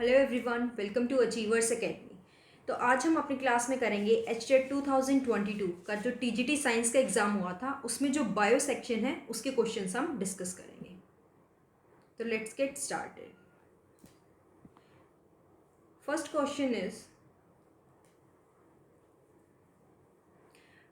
Hello everyone, welcome to Achievers Academy. तो आज हम अपनी क्लास में करेंगे एचटेट 2022 का जो टीजीटी साइंस का एग्ज़ाम हुआ था उसमें जो बायो सेक्शन है उसके क्वेश्चंस हम डिस्कस करेंगे। तो let's get started. First question is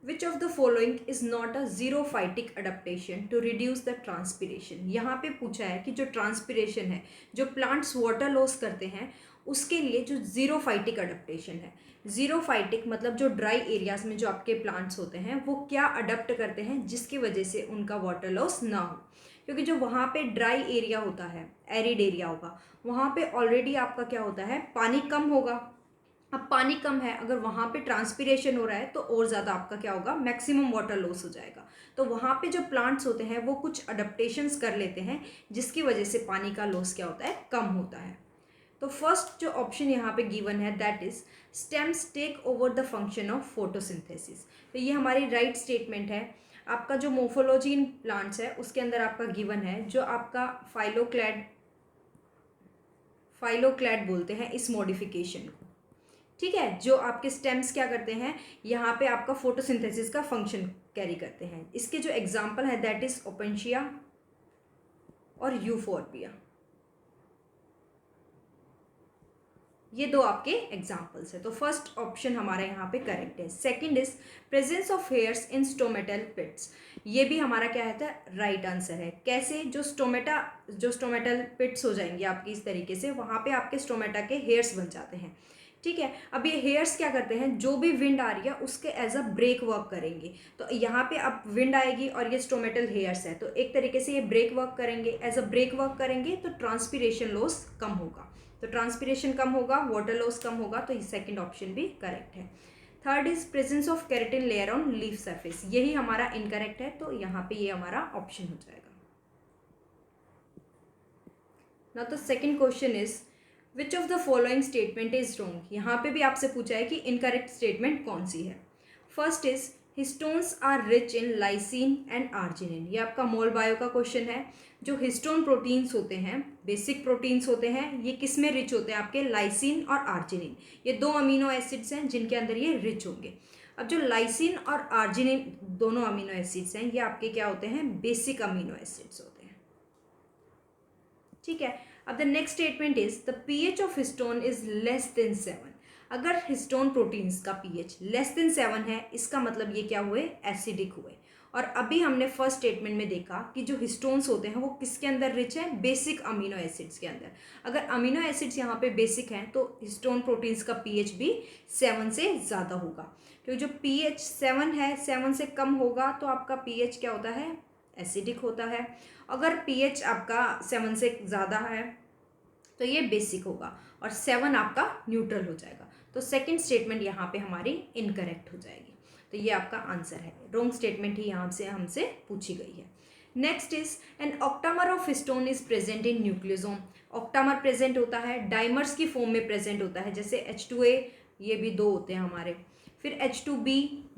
which of the following is not a xerophytic adaptation to reduce the transpiration. यहाँ पे पूछा है कि जो ट्रांसपिरेशन है, जो प्लांट्स वाटर लॉस करते हैं, उसके लिए जो जीरोफाइटिक अडेप्टेशन है। जीरोफाइटिक मतलब जो ड्राई एरियाज में जो आपके प्लांट्स होते हैं वो क्या अडेप्ट करते हैं जिसकी वजह से उनका वाटर लॉस ना हो। क्योंकि जो वहाँ पे ड्राई एरिया होता है, एरिड एरिया होगा, वहाँ पे ऑलरेडी आपका क्या होता है, पानी कम होगा। अब पानी कम है, अगर वहाँ पे ट्रांसपिरेशन हो रहा है तो और ज़्यादा आपका क्या होगा, मैक्सिमम वाटर लॉस हो जाएगा। तो वहाँ पे जो प्लांट्स होते हैं वो कुछ अडेप्टेशंस कर लेते हैं जिसकी वजह से पानी का लॉस क्या होता है, कम होता है। तो फर्स्ट जो ऑप्शन यहाँ पे गिवन है that is stems take over the function of photosynthesis. तो ये हमारी राइट स्टेटमेंट है। आपका जो मोफोलॉजी इन प्लांट्स है उसके अंदर आपका गिवन है, जो आपका फाइलोक्लैड बोलते हैं इस मॉडिफिकेशन को। ठीक है, जो आपके स्टेम्स क्या करते हैं, यहाँ पे आपका फोटोसिंथेसिस का फंक्शन कैरी करते हैं। इसके जो एग्जाम्पल है दैट इज ओपेंशिया और यूफोर्बिया। ये दो आपके एग्जाम्पल्स है। तो फर्स्ट ऑप्शन हमारा यहाँ पे करेक्ट है। Second is presence of hairs in stomatal pits. ये भी हमारा क्या है, राइट आंसर है। कैसे, जो स्टोमेटल पिट्स हो जाएंगे आपकी इस तरीके से, वहाँ पे आपके स्टोमेटा के हेयर्स बन जाते हैं। ठीक है, अब ये हेयर्स क्या करते हैं, जो भी विंड आ रही है उसके एज अ ब्रेक वर्क करेंगे। तो यहाँ पे अब विंड आएगी और ये स्टोमेटल हेयर्स है, तो एक तरीके से ये ब्रेक वर्क करेंगे, एज अ ब्रेक वर्क करेंगे तो ट्रांसपिरेशन लॉस कम होगा। तो ट्रांसपिरेशन कम होगा, वाटर लॉस कम होगा, तो ये सेकंड ऑप्शन भी करेक्ट है। Third is presence of keratin layer on leaf surface. यही हमारा इनकरेक्ट है, तो यहाँ पे ये हमारा ऑप्शन हो जाएगा। Now the second question is which of the following statement is wrong. यहाँ पे भी आपसे पूछा है कि इनकरेक्ट स्टेटमेंट कौन सी है। First is histones are rich in lysine and arginine. ये आपका मोल बायो का क्वेश्चन है। जो हिस्टोन प्रोटीन्स होते हैं, बेसिक प्रोटीन्स होते हैं, ये किस में रिच होते हैं, आपके लाइसिन और आर्जिनिन। ये दो अमीनो एसिड्स हैं जिनके अंदर ये रिच होंगे। अब जो लाइसिन और आर्जिनिन दोनों अमीनो एसिड्स हैं, ये आपके क्या होते हैं, बेसिक अमीनो एसिड्स होते हैं। ठीक है, अब the next statement is the pH of histone is less than 7। अगर हिस्टोन प्रोटीन्स का पीएच लेस देन 7 है, इसका मतलब ये क्या हुए, एसिडिक हुए। और अभी हमने फर्स्ट स्टेटमेंट में देखा कि जो हिस्टोन्स होते हैं वो किसके अंदर रिच है, बेसिक अमीनो एसिड्स के अंदर। अगर अमीनो एसिड्स यहाँ पे बेसिक हैं तो हिस्टोन प्रोटीन्स का पीएच भी 7 से ज़्यादा होगा। क्योंकि जो पीएच 7 है, 7 से कम होगा तो आपका पीएच क्या होता है, एसिडिक होता है। अगर पीएच आपका 7 से ज़्यादा है तो ये बेसिक होगा, और 7 आपका न्यूट्रल हो जाएगा। तो सेकंड स्टेटमेंट यहाँ पे हमारी इनकरेक्ट हो जाएगी। तो ये आपका आंसर है, रॉन्ग स्टेटमेंट ही यहाँ से हमसे पूछी गई है। Next is an octamer of histone is present in nucleosome. Octamer present होता है, डाइमर्स की फॉर्म में प्रेजेंट होता है, जैसे H2A, ये भी 2 होते हैं हमारे, फिर H2B,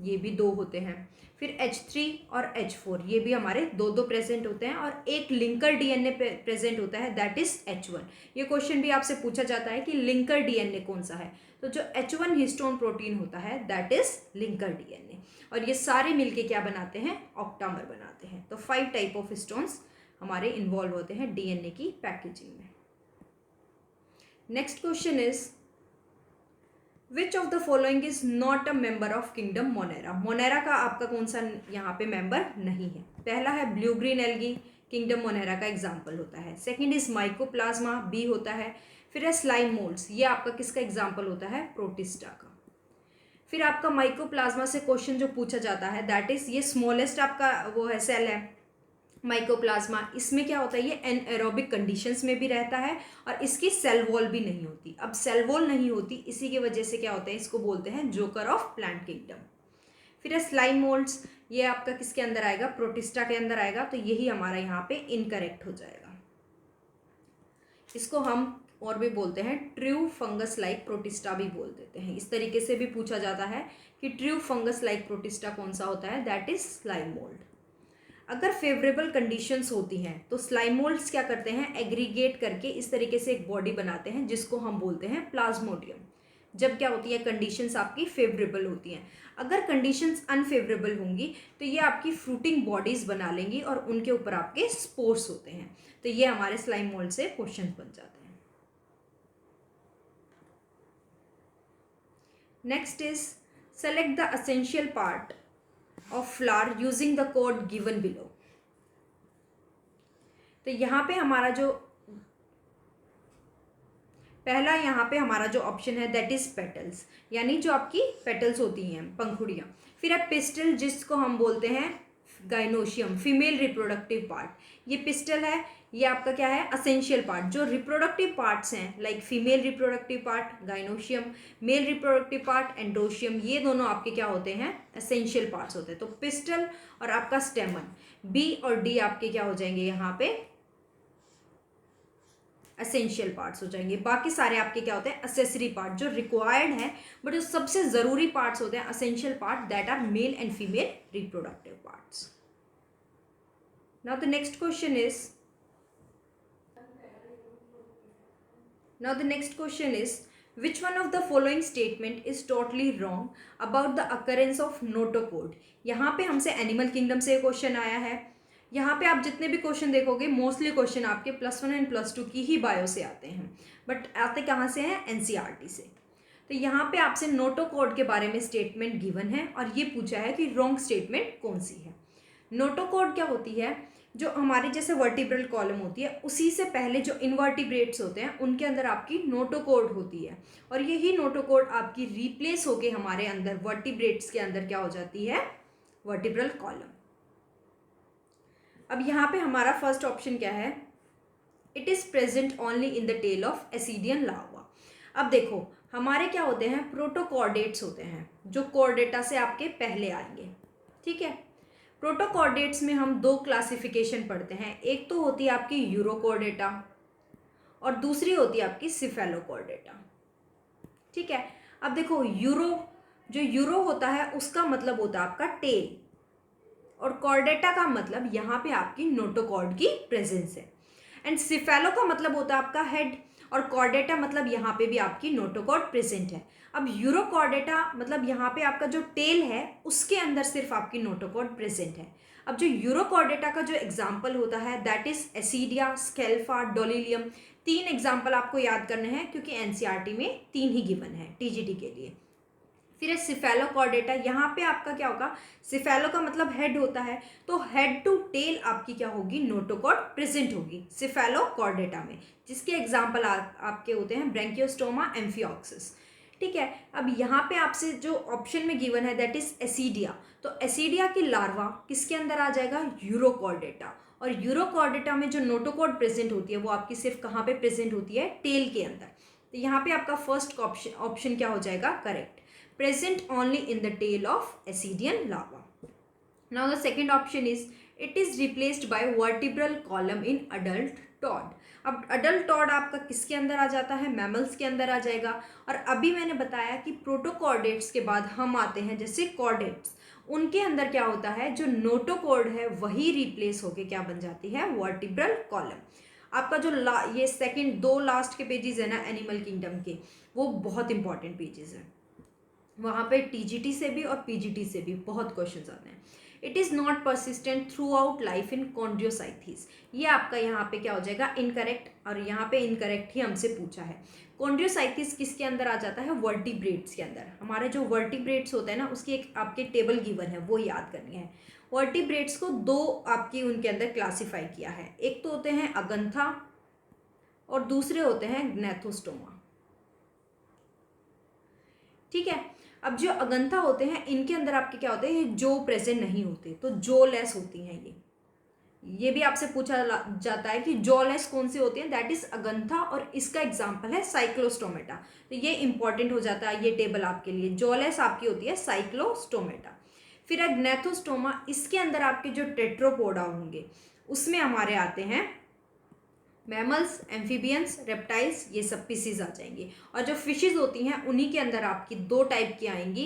ये भी 2 होते हैं, फिर H3 और H4, ये भी हमारे 2 प्रेजेंट होते हैं, और एक लिंकर डीएनए प्रेजेंट होता है दैट इज H1। ये क्वेश्चन भी आपसे पूछा जाता है कि लिंकर डीएनए कौन सा है, तो जो H1 हिस्टोन प्रोटीन होता है दैट इज लिंकर डीएनए। और ये सारे मिलके क्या बनाते हैं, ऑक्टामर बनाते हैं। तो 5 टाइप ऑफ हिस्टोन्स हमारे इन्वॉल्व होते हैं डीएनए की पैकेजिंग में। Next question is which of the following is not a member of kingdom Monera. Monera का आपका कौन सा यहाँ पे मेंबर नहीं है। पहला है blue green algae, kingdom Monera का एग्जाम्पल होता है। सेकंड इज माइकोप्लाज्मा, बी होता है। फिर है स्लाइम मोल्ड्स, ये आपका किसका एग्जाम्पल होता है, प्रोटिस्टा का। फिर आपका माइकोप्लाज्मा से क्वेश्चन जो पूछा जाता है दैट इज, ये स्मॉलेस्ट आपका वो है सेल है माइकोप्लाज्मा। इसमें क्या होता है, ये एनएरोबिक कंडीशंस में भी रहता है, और इसकी सेल वॉल भी नहीं होती। अब सेल वॉल नहीं होती, इसी की वजह से क्या होता है, इसको बोलते हैं जोकर ऑफ प्लांट किंगडम। फिर है स्लाइम मोल्ड्स, ये आपका किसके अंदर आएगा, प्रोटिस्टा के अंदर आएगा। तो यही हमारा यहाँ पे इनकरेक्ट हो जाएगा। इसको हम और भी बोलते हैं ट्रू फंगस लाइक प्रोटिस्टा भी बोल देते हैं। इस तरीके से भी पूछा जाता है कि ट्रू फंगस लाइक प्रोटिस्टा कौन सा होता है, दैट इज स्लाइम मोल्ड। अगर फेवरेबल कंडीशंस होती हैं तो स्लाइम मोल्ड्स क्या करते हैं, एग्रीगेट करके इस तरीके से एक बॉडी बनाते हैं जिसको हम बोलते हैं प्लाज्मोडियम, जब क्या होती है कंडीशंस आपकी फेवरेबल होती हैं। अगर कंडीशंस अनफेवरेबल होंगी तो ये आपकी फ्रूटिंग बॉडीज बना लेंगी और उनके ऊपर आपके स्पोर्स होते हैं। तो ये हमारे स्लाइम मोल्ड से क्वेश्चन बन जाते हैं। Next is select the essential part of flower using the code given below. तो यहाँ पे हमारा जो पहला यहाँ पे हमारा जो ऑप्शन है दैट इज पेटल्स, यानी जो आपकी पेटल्स होती हैं पंखुड़ियाँ। फिर है पिस्टल जिसको हम बोलते हैं गाइनोशियम, फीमेल रिप्रोडक्टिव पार्ट। ये पिस्टल है, ये आपका क्या है असेंशियल पार्ट। जो रिप्रोडक्टिव पार्ट्स हैं like female reproductive part gynoecium, male reproductive part androecium, ये दोनों आपके क्या होते हैं एसेंशियल पार्ट्स होते हैं। तो पिस्टल और आपका स्टेमन, बी और डी आपके क्या हो जाएंगे यहाँ पे एसेंशियल पार्ट्स हो जाएंगे। बाकी सारे आपके क्या होते हैं असेसरी पार्ट जो रिक्वायर्ड है, बट जो सबसे ज़रूरी पार्ट्स होते हैं essential part that are male and female reproductive parts. Now the next question is which one of the following statement is totally wrong about the occurrence of notochord. यहाँ पे हमसे animal kingdom से question आया है। यहाँ पे आप जितने भी क्वेश्चन देखोगे मोस्टली क्वेश्चन आपके +1 एंड +2 की ही बायो से आते हैं, बट आते कहाँ से हैं एनसीईआरटी से। तो यहाँ पे आपसे नोटोकोड के बारे में स्टेटमेंट गिवन है और ये पूछा है कि रॉन्ग स्टेटमेंट कौन सी है। नोटोकोड क्या होती है, जो हमारे जैसे वर्टिब्रल कॉलम होती है उसी से पहले जो इनवर्टिब्रेट्स होते हैं उनके अंदर आपकी नोटोकोड होती है, और यही नोटोकोड आपकी रिप्लेस होके हमारे अंदर वर्टिब्रेट्स के अंदर क्या हो जाती है वर्टिब्रल कॉलम। अब यहाँ पे हमारा फर्स्ट ऑप्शन क्या है, it is present only in the tail of ascidian larva. अब देखो हमारे क्या होते हैं प्रोटोकॉर्डेट्स होते हैं जो कॉर्डेटा से आपके पहले आएंगे, ठीक है। प्रोटोकॉर्डेट्स में हम दो क्लासिफिकेशन पढ़ते हैं, एक तो होती है आपकी यूरोकॉर्डेटा और दूसरी होती है आपकी सिफेलोकॉर्डेटा, ठीक है। अब देखो जो यूरो होता है उसका मतलब होता है आपका टेल, और कॉर्डेटा का मतलब यहाँ पे आपकी नोटोकॉर्ड की प्रेजेंस है, एंड सिफेलो का मतलब होता है आपका हेड, और कॉर्डेटा मतलब यहाँ पे भी आपकी नोटोकॉर्ड प्रेजेंट है। अब यूरोकॉर्डेटा मतलब यहाँ पे आपका जो टेल है उसके अंदर सिर्फ आपकी नोटोकॉर्ड प्रेजेंट है। अब जो यूरोकॉर्डेटा का जो एग्जाम्पल होता है दैट इज एसिडिया, स्केल्फा, डोलिलियम। 3 एग्जाम्पल आपको याद करने हैं क्योंकि एनसीईआरटी में 3 ही गिवन है टीजीटी के लिए। फिर है सिफेलोकॉर्डेटा, यहाँ पे आपका क्या होगा सिफेलो का मतलब हेड होता है, तो हेड टू टेल आपकी क्या होगी नोटोकॉर्ड प्रेजेंट होगी सिफेलोकॉर्डेटा में, जिसके एग्जाम्पल आपके होते हैं ब्रैंकियोस्टोमा, एम्फिऑक्सिस, ठीक है। अब यहाँ पे आपसे जो ऑप्शन में गिवन है दैट इज एसिडिया, तो एसिडिया की लार्वा किसके अंदर आ जाएगा यूरोकॉर्डेटा, और यूरोकॉर्डेटा में जो नोटोकॉर्ड प्रेजेंट होती है वो आपकी सिर्फ कहाँ पे प्रेजेंट होती है टेल के अंदर। तो यहाँ पे आपका फर्स्ट ऑप्शन क्या हो जाएगा correct, present only in the tail of Ascidian larva. Now the second option is it is replaced by vertebral column in adult toad. अब अडल्ट टॉड आपका किसके अंदर आ जाता है मैमल्स के अंदर आ जाएगा, और अभी मैंने बताया कि प्रोटोकॉर्डेट्स के बाद हम आते हैं जैसे कॉर्डेट्स, उनके अंदर क्या होता है जो नोटोकॉर्ड है वही रिप्लेस होके क्या बन जाती है वर्टिब्रल कॉलम। आपका जो ये सेकंड 2 लास्ट के पेजेस है ना एनिमल किंगडम के, वो बहुत इंपॉर्टेंट पेजेस हैं, वहाँ पे टीजीटी से भी और पीजीटी से भी बहुत क्वेश्चंस आते हैं। It is not persistent throughout life in chondriocytes, ये आपका यहाँ पे क्या हो जाएगा इनकरेक्ट, और यहाँ पे इनकरेक्ट ही हमसे पूछा है। कॉन्ड्रियोसाइथिस किसके अंदर आ जाता है वर्टिब्रेट्स के अंदर। हमारे जो वर्टिब्रेट्स होते हैं ना उसकी एक आपके टेबल गिवन है वो याद करनी है। वर्टिब्रेट्स को 2 आपकी उनके अंदर क्लासीफाई किया है, एक तो होते हैं अगंथा और दूसरे होते हैं ग्नैथोस्टोमा, ठीक है। अब जो अगंथा होते हैं इनके अंदर आपके क्या होते हैं जो प्रेजेंट नहीं होते, तो जो लेस होती हैं ये भी आपसे पूछा जाता है कि जो लेस कौन सी होती है दैट इज अगंथा, और इसका एग्जांपल है साइक्लोस्टोमेटा। तो ये इंपॉर्टेंट हो जाता है ये टेबल आपके लिए, जो लेस आपकी होती है साइक्लोस्टोमेटा। फिर है ग्नैथोस्टोमा, इसके अंदर आपके जो टेट्रोपोडा होंगे उसमें हमारे आते हैं मैमल्स, एम्फीबियंस, रेप्टाइल्स, ये सब स्पीसीज आ जाएंगी। और जो फिशेज होती हैं उन्हीं के अंदर आपकी 2 टाइप की आएंगी,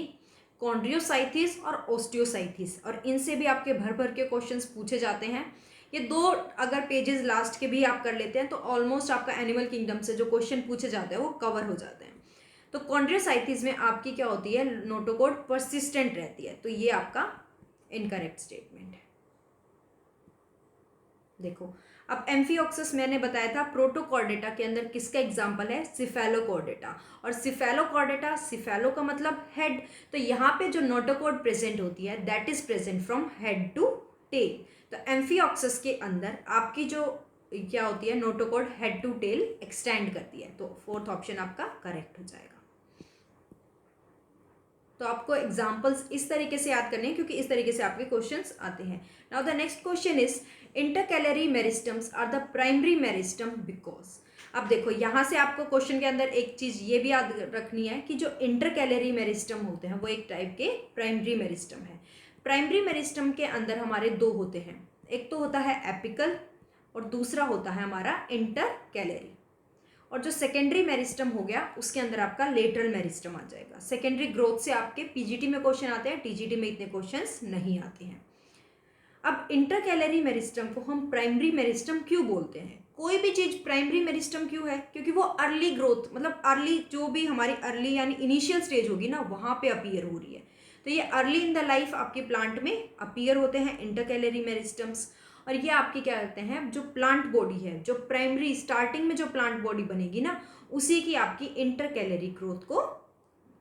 कॉन्ड्रियोसाइटिस और ओस्टियोसाइटिस, और इनसे भी आपके भर भर के क्वेश्चंस पूछे जाते हैं। ये दो अगर पेजेस लास्ट के भी आप कर लेते हैं तो ऑलमोस्ट आपका एनिमल किंगडम से जो क्वेश्चन पूछे जाते हैं वो कवर हो जाते हैं। तो कॉन्ड्रियोसाइटिस में आपकी क्या होती है, नोटोकॉर्ड परसिस्टेंट रहती है, तो ये आपका इनकरेक्ट स्टेटमेंट है। देखो अब एम्फिओक्सस मैंने बताया था प्रोटोकॉर्डेटा के अंदर किसका एग्जाम्पल है, सिफेलोकॉर्डेटा, और सिफेलोकॉर्डेटा, सिफेलो का मतलब हेड, तो यहाँ पे जो नोटोकॉर्ड प्रेजेंट होती है that is present from head to tail. तो एम्फिओक्सस के अंदर आपकी जो क्या होती है, notochord head to tail extend करती है, तो फोर्थ ऑप्शन आपका करेक्ट हो जाएगा। तो आपको एग्जाम्पल्स इस तरीके से याद करने हैं क्योंकि इस तरीके से आपके क्वेश्चंस आते हैं। Now the next question is intercalary meristems are the primary meristem because. अब देखो यहाँ से आपको क्वेश्चन के अंदर एक चीज ये भी याद रखनी है कि जो इंटरकैलरी मेरिस्टम होते हैं वो एक टाइप के प्राइमरी मेरिस्टम है। प्राइमरी मेरिस्टम के अंदर हमारे दो होते हैं, एक तो होता है एपिकल और दूसरा होता है हमारा इंटरकैलरी, और जो सेकेंडरी मेरिस्टम हो गया उसके अंदर आपका लेटरल मेरिस्टम आ जाएगा। सेकेंडरी ग्रोथ से आपके पीजीटी में क्वेश्चन आते हैं, टीजीटी में इतने क्वेश्चंस नहीं आते हैं। अब इंटरकैलरी मेरिस्टम को हम प्राइमरी मेरिस्टम क्यों बोलते हैं, कोई भी चीज प्राइमरी मेरिस्टम क्यों है, क्योंकि वो अर्ली ग्रोथ मतलब अर्ली जो भी हमारी अर्ली यानी इनिशियल स्टेज होगी ना वहां पे अपीयर हो रही है, तो ये अर्ली इन द लाइफ आपके प्लांट में अपीयर होते हैं इंटरकैलरी मेरिस्टम्स। और ये आपकी क्या करते हैं, जो प्लांट बॉडी है, जो प्राइमरी स्टार्टिंग में जो प्लांट बॉडी बनेगी ना उसी की आपकी इंटरकैलरी ग्रोथ को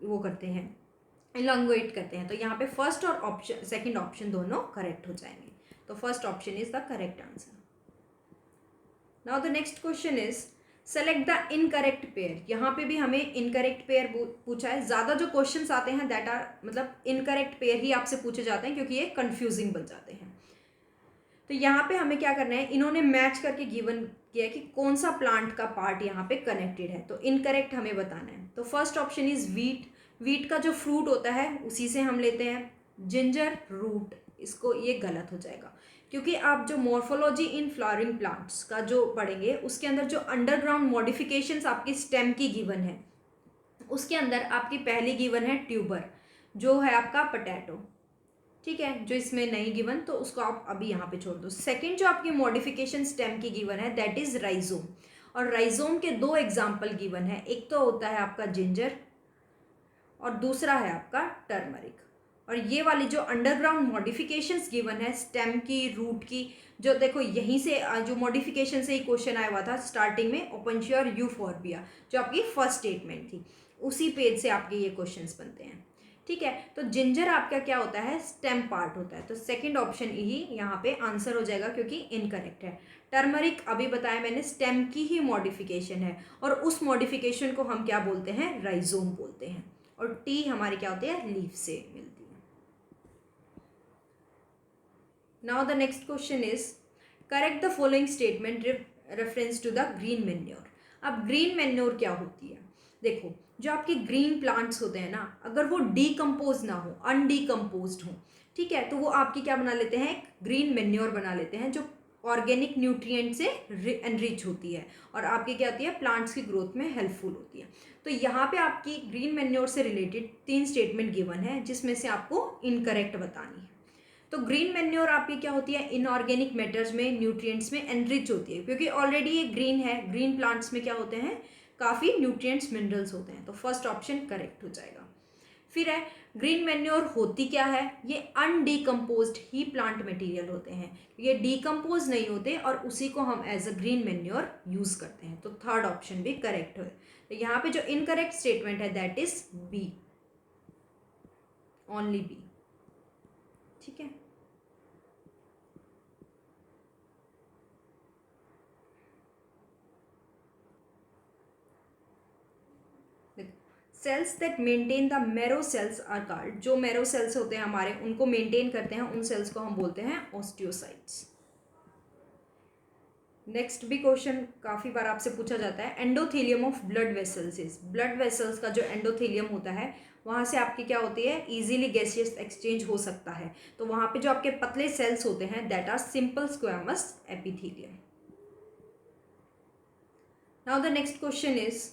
वो करते हैं, इलॉन्गेट करते हैं। तो यहाँ पे फर्स्ट और ऑप्शन सेकंड ऑप्शन दोनों करेक्ट हो जाएंगे, तो first option is the correct answer. Now the next question is select the incorrect pair. यहाँ पे भी हमें इनकरेक्ट पेयर पूछा है, ज़्यादा जो क्वेश्चंस आते हैं दैट आर मतलब इनकरेक्ट पेयर ही आपसे पूछे जाते हैं क्योंकि ये कंफ्यूजिंग बन जाते हैं। तो यहाँ पे हमें क्या करना है, इन्होंने मैच करके गिवन किया है कि कौन सा प्लांट का पार्ट यहाँ पे कनेक्टेड है, तो इनकरेक्ट हमें बताना है। तो first option is wheat, wheat का जो फ्रूट होता है उसी से हम लेते हैं। जिंजर रूट, इसको ये गलत हो जाएगा क्योंकि आप जो मॉर्फोलॉजी इन फ्लावरिंग प्लांट्स का जो पढ़ेंगे उसके अंदर जो अंडरग्राउंड मॉडिफिकेशंस आपकी स्टेम की गिवन है उसके अंदर आपकी पहली गिवन है ट्यूबर जो है आपका पोटैटो, ठीक है, जो इसमें नहीं गिवन तो उसको आप अभी यहाँ पे छोड़ दो। सेकंड जो आपकी मॉडिफिकेशन स्टेम की गिवन है दैट इज राइजोम, और राइजोम के दो एग्जाम्पल गिवन है, एक तो होता है आपका जिंजर और दूसरा है आपका टर्मरिक। और ये वाली जो अंडरग्राउंड मॉडिफिकेशंस गिवन है स्टेम की रूट की, जो देखो यहीं से जो मॉडिफिकेशन से ही क्वेश्चन आया हुआ था स्टार्टिंग में ओपनशिया और यूफोर्बिया जो आपकी फर्स्ट स्टेटमेंट थी, उसी पेज से आपके ये क्वेश्चंस बनते हैं, ठीक है। तो जिंजर आपका क्या होता है, स्टेम पार्ट होता है, तो सेकंड ऑप्शन ही यहाँ पे आंसर हो जाएगा क्योंकि इनकरेक्ट है। टर्मरिक अभी बताया मैंने स्टेम की ही मॉडिफिकेशन है और उस मॉडिफिकेशन को हम क्या बोलते हैं, राइजोम बोलते हैं, और टी हमारी क्या होती है, लीफ से मिलती है। Now the next question is correct the following statement reference to the green manure. अब ग्रीन मैन्योर क्या होती है, देखो जो आपके ग्रीन प्लांट्स होते हैं ना अगर वो डीकम्पोज ना हो, अनडीकम्पोज्ड हो, ठीक है, तो वो आपकी क्या बना लेते हैं, ग्रीन मैन्योर बना लेते हैं जो ऑर्गेनिक न्यूट्रिएंट से एनरिच होती है और आपकी क्या होती है, प्लांट्स की ग्रोथ में हेल्पफुल होती है। तो यहाँ पे आपकी ग्रीन मैन्योर से रिलेटेड 3 स्टेटमेंट गिवन है जिसमें से आपको इनकरेक्ट बतानी है। तो ग्रीन मैन्योर आपकी क्या होती है, इनऑर्गेनिक मैटर्स में न्यूट्रिएंट्स में एनरिच होती है क्योंकि ऑलरेडी ये ग्रीन है, ग्रीन प्लांट्स में क्या होते हैं, काफ़ी न्यूट्रिएंट्स मिनरल्स होते हैं, तो फर्स्ट ऑप्शन करेक्ट हो जाएगा। फिर है ग्रीन मैन्योर होती क्या है, ये अनडीकम्पोज्ड ही प्लांट मटेरियल होते हैं, ये डीकम्पोज नहीं होते और उसी को हम as a green manure use करते हैं, तो थर्ड ऑप्शन भी करेक्ट है। तो यहाँ पे जो इनकरेक्ट स्टेटमेंट है that is B, only B, ठीक है। Cells that maintain the marrow cells are called, जो मैरो सेल्स होते हैं हमारे उनको मेंटेन करते हैं उन सेल्स को हम बोलते हैं ऑस्टियोसाइट्स। नेक्स्ट भी क्वेश्चन काफ़ी बार आपसे पूछा जाता है, endothelium of blood vessels is, blood vessels का जो एंडोथेलियम होता है वहाँ से आपकी क्या होती है, इजीली गैसियस एक्सचेंज हो सकता है, तो वहाँ पे जो आपके पतले सेल्स होते हैं that are simple squamous epithelium. Now the next question is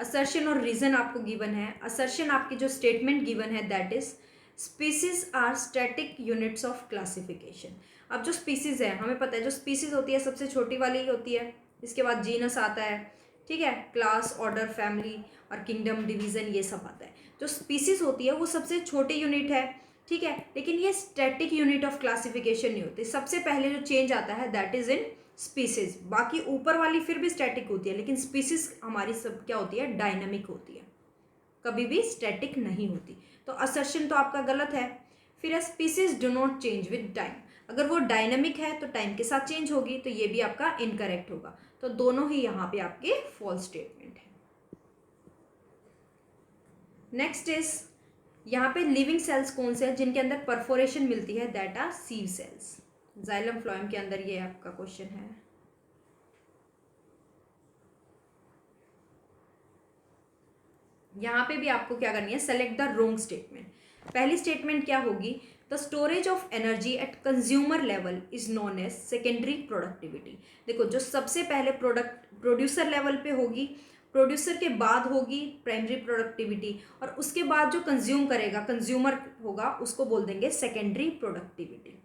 assertion और रीजन आपको गिवन है। असर्शन आपकी जो स्टेटमेंट गिवन है that is species are static units of classification. अब जो स्पीसीज है हमें पता है जो स्पीसीज होती है सबसे छोटी वाली ही होती है, इसके बाद जीनस आता है, ठीक है, क्लास, ऑर्डर, फैमिली और किंगडम, डिवीजन, ये सब आता है। जो स्पीसीज होती है वो सबसे छोटी यूनिट है, ठीक है, लेकिन ये स्टैटिक यूनिट ऑफ क्लासिफिकेशन नहीं होती। सबसे पहले जो चेंज आता है दैट इज इन स्पीसीज। बाकी ऊपर वाली फिर भी स्टैटिक होती है, लेकिन स्पीसीज हमारी सब क्या होती है, डायनामिक होती है, कभी भी स्टैटिक नहीं होती। तो असर्शन तो आपका गलत है। फिर है species do not change with time. अगर वो डायनामिक है तो टाइम के साथ चेंज होगी, तो ये भी आपका इनकरेक्ट होगा। तो दोनों ही यहाँ पे आपके फॉल्स स्टेटमेंट है। नेक्स्ट इज यहाँ पे लिविंग सेल्स कौन से हैं जिनके अंदर परफोरेशन मिलती है, that are sieve cells. Xylem phloem के अंदर ये आपका क्वेश्चन है। यहाँ पे भी आपको क्या करनी है, सेलेक्ट द रोंग स्टेटमेंट। पहली स्टेटमेंट क्या होगी, the storage of energy at consumer level is known as secondary productivity. देखो जो सबसे पहले प्रोड्यूसर लेवल पे होगी, प्रोड्यूसर के बाद होगी प्राइमरी प्रोडक्टिविटी, और उसके बाद जो कंज्यूम करेगा, कंज्यूमर होगा, उसको बोल देंगे सेकेंडरी प्रोडक्टिविटी।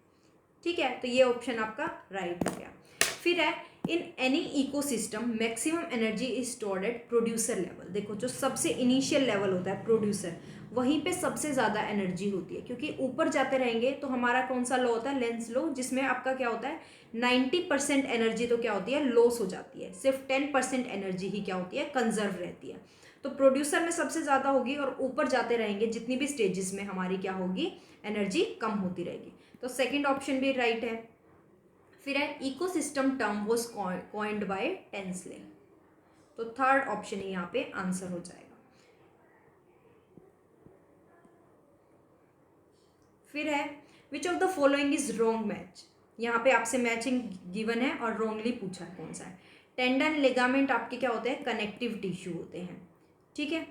ठीक है, तो ये ऑप्शन आपका राइट हो गया। फिर है in any ecosystem maximum energy is stored at producer level. देखो जो सबसे इनिशियल लेवल होता है प्रोड्यूसर, वहीं पे सबसे ज़्यादा एनर्जी होती है, क्योंकि ऊपर जाते रहेंगे तो हमारा कौन सा लॉ होता है, लेंस लॉ, जिसमें आपका क्या होता है 90% एनर्जी तो क्या होती है, लॉस हो जाती है, सिर्फ 10% एनर्जी ही क्या होती है, कंजर्व रहती है। तो प्रोड्यूसर में सबसे ज़्यादा होगी, और ऊपर जाते रहेंगे जितनी भी स्टेजेस में हमारी क्या होगी, एनर्जी कम होती रहेगी। तो सेकेंड ऑप्शन भी राइट है। फिर है ecosystem term was coined by Tansley. तो थर्ड ऑप्शन ही यहाँ पे आंसर हो जाएगा। फिर है विच of the following is wrong match. यहाँ पे आपसे मैचिंग गिवन है और रॉन्गली पूछा है कौन सा है। टेंडन, लिगामेंट आपके क्या होते हैं, कनेक्टिव टिश्यू होते हैं, ठीक है।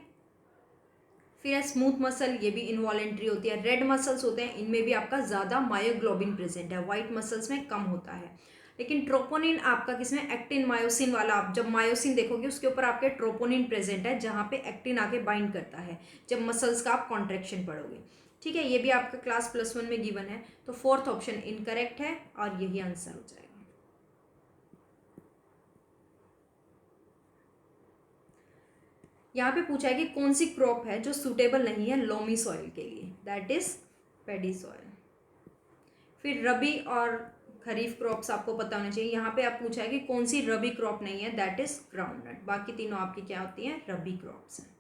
फिर है स्मूथ मसल, ये भी इनवॉलेंट्री होती है। रेड मसल्स होते हैं, इनमें भी आपका ज़्यादा मायोग्लोबिन प्रेजेंट है, वाइट मसल्स में कम होता है। लेकिन ट्रोपोनिन आपका किसमें, एक्टिन मायोसिन वाला, आप जब मायोसिन देखोगे उसके ऊपर आपके ट्रोपोनिन प्रेजेंट है, जहाँ पे एक्टिन आके बाइंड करता है जब मसल्स का आप कॉन्ट्रेक्शन पढ़ोगे, ठीक है। ये भी आपका क्लास +1 में गिवन है। तो फोर्थ ऑप्शन इनकरेक्ट है और यही आंसर हो जाएगा। यहाँ पे पूछा है कि कौन सी क्रॉप है जो सूटेबल नहीं है लोमी सॉइल के लिए, दैट इज पेडी सॉइल। फिर रबी और खरीफ क्रॉप्स आपको पता होना चाहिए। यहाँ पे आप पूछा है कि कौन सी रबी क्रॉप नहीं है, दैट इज ग्राउंडनट। बाकी तीनों आपकी क्या होती हैं, रबी क्रॉप्स हैं।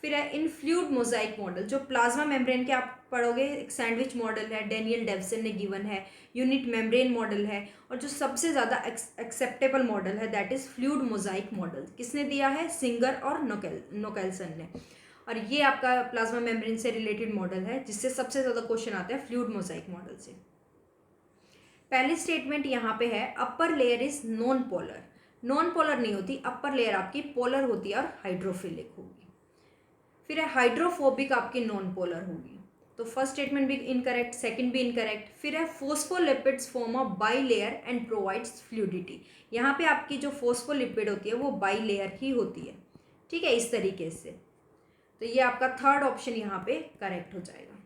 फिर है इन फ्लूइड मोजाइक मॉडल, जो प्लाज्मा मेम्ब्रेन के आप पढ़ोगे, एक सैंडविच मॉडल है, डेनियल डेवसन ने गिवन है, यूनिट मेम्ब्रेन मॉडल है, और जो सबसे ज़्यादा एक्सेप्टेबल मॉडल है that is fluid Mosaic model. किसने दिया है, सिंगर और नोकेल्सन ने। और ये आपका प्लाज्मा मेम्ब्रेन से रिलेटेड मॉडल है, जिससे सबसे ज़्यादा क्वेश्चन आते हैं फ्लूइड मोजाइक मॉडल से। पहली स्टेटमेंट यहाँ पे है upper layer is non polar. Non polar नहीं होती, अपर लेयर आपकी पोलर होती है और हाइड्रोफिलिक होगी। फिर है हाइड्रोफोबिक आपकी नॉन पोलर होगी। तो फर्स्ट स्टेटमेंट भी इनकरेक्ट, सेकंड भी इनकरेक्ट। फिर है phospholipids form a by layer and provides fluidity. यहाँ पे आपकी जो फोस्फोलिपिड होती है वो बाई लेयर ही होती है, ठीक है, इस तरीके से। तो ये आपका थर्ड ऑप्शन यहाँ पे करेक्ट हो जाएगा।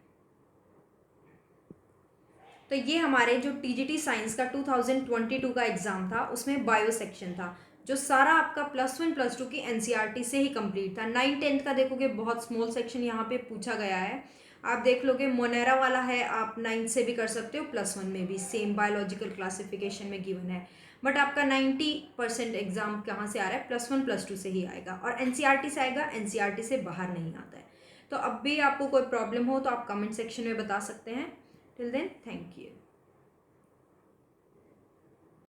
तो ये हमारे जो टीजीटी साइंस का 2022 का एग्जाम था उसमें बायो सेक्शन था, जो सारा आपका +1 +2 की एनसीईआरटी से ही कंप्लीट था। 9 10th का देखोगे बहुत स्मॉल सेक्शन यहाँ पे पूछा गया है, आप देख लोगे। मोनेरा वाला है, आप 9th से भी कर सकते हो, +1 में भी सेम बायोलॉजिकल क्लासिफिकेशन में गिवन है। बट आपका 90% एग्जाम कहाँ से आ रहा है, +1 +2 से ही आएगा, और एनसीईआरटी से आएगा, एनसीईआरटी से बाहर नहीं आता है। तो अब भी आपको कोई प्रॉब्लम हो तो आप कमेंट सेक्शन में बता सकते हैं। Till then, thank you.